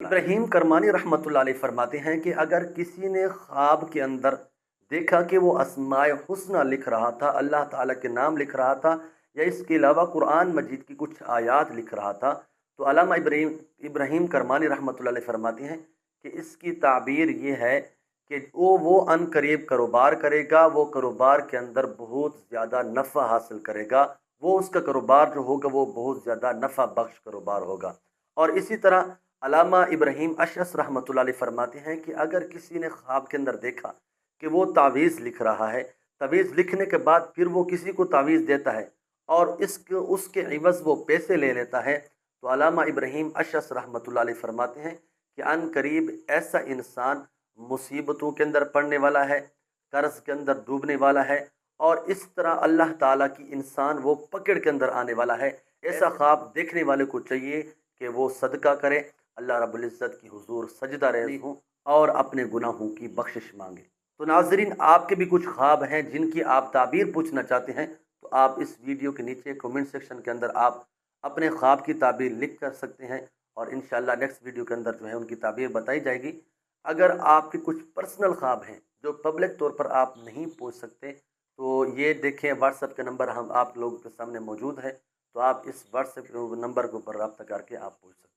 ابراہیم کرمانی رحمۃ اللہ علیہ فرماتے ہیں کہ اگر کسی نے خواب کے اندر دیکھا کہ وہ اسماء حسنہ لکھ رہا تھا، اللہ تعالیٰ کے نام لکھ رہا تھا، یا اس کے علاوہ قرآن مجید کی کچھ آیات لکھ رہا تھا، تو علامہ ابراہیم کرمانی رحمۃ اللہ علیہ فرماتے ہیں کہ اس کی تعبیر یہ ہے کہ وہ ان قریب کاروبار کرے گا، وہ کاروبار کے اندر بہت زیادہ نفع حاصل کرے گا، وہ اس کا کاروبار جو ہوگا وہ بہت زیادہ نفع بخش کاروبار ہوگا۔ اور اسی طرح علامہ ابراہیم اشعث رحمۃ اللہ علیہ فرماتے ہیں کہ اگر کسی نے خواب کے اندر دیکھا کہ وہ تعویذ لکھ رہا ہے، تعویذ لکھنے کے بعد پھر وہ کسی کو تعویذ دیتا ہے اور اس کے عوض وہ پیسے لے لیتا ہے، تو علامہ ابراہیم اشعث رحمۃ اللہ علیہ فرماتے ہیں کہ ان قریب ایسا انسان مصیبتوں کے اندر پڑنے والا ہے، قرض کے اندر ڈوبنے والا ہے، اور اس طرح اللہ تعالیٰ کی انسان وہ پکڑ کے اندر آنے والا ہے۔ ایسا خواب دیکھنے والے کو چاہیے کہ وہ صدقہ کرے، اللہ رب العزت کی حضور سجدہ ریز ہوں اور اپنے گناہوں کی بخشش مانگے۔ تو ناظرین، آپ کے بھی کچھ خواب ہیں جن کی آپ تعبیر پوچھنا چاہتے ہیں تو آپ اس ویڈیو کے نیچے کمنٹ سیکشن کے اندر آپ اپنے خواب کی تعبیر لکھ کر سکتے ہیں، اور انشاءاللہ نیکسٹ ویڈیو کے اندر جو ہے ان کی تعبیر بتائی جائے گی۔ اگر آپ کے کچھ پرسنل خواب ہیں جو پبلک طور پر آپ نہیں پوچھ سکتے تو یہ دیکھیں، واٹس ایپ کا نمبر ہم آپ لوگوں کے سامنے موجود ہے، تو آپ اس واٹس ایپ نمبر کے اوپر رابطہ کر کے آپ پوچھ سکتے ہیں۔